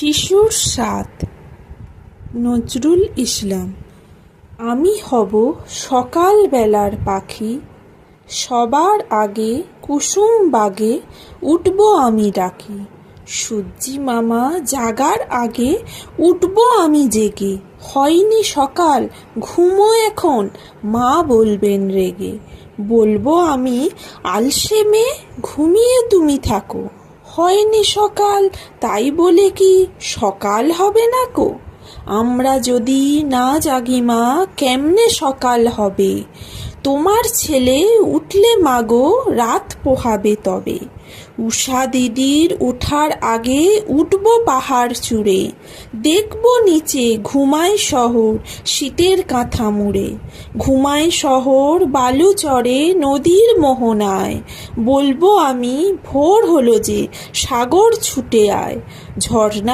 শিশুর স্বাদ। নজরুল ইসলাম। আমি হব সকালবেলার পাখি, সবার আগে কুসুম বাগে উঠব আমি ডাকি। সূর্যি মামা জাগার আগে উঠব আমি জেগে। হয়নি সকাল, ঘুমো এখন, মা বলবেন রেগে। বলবো আমি, আলসে মেয়ে, ঘুমিয়ে তুমি থাকো। হয়নি সকাল, তাই বলে কি সকাল হবে না কো? আমরা যদি না জাগি মা, কেমনে সকাল হবে? তোমার ছেলে উঠলে মাগো, রাত পোহাবে তবে। উষা দিদির ওঠার আগে উঠব পাহাড় চূড়ে। দেখব নিচে ঘুমায় শহর শীতের কাঁথা মুড়ে। ঘুমায় শহর বালু চড়ে নদীর মোহনায়। বলবো আমি, ভোর হলো যে, সাগর ছুটে আয়। ঝর্ণা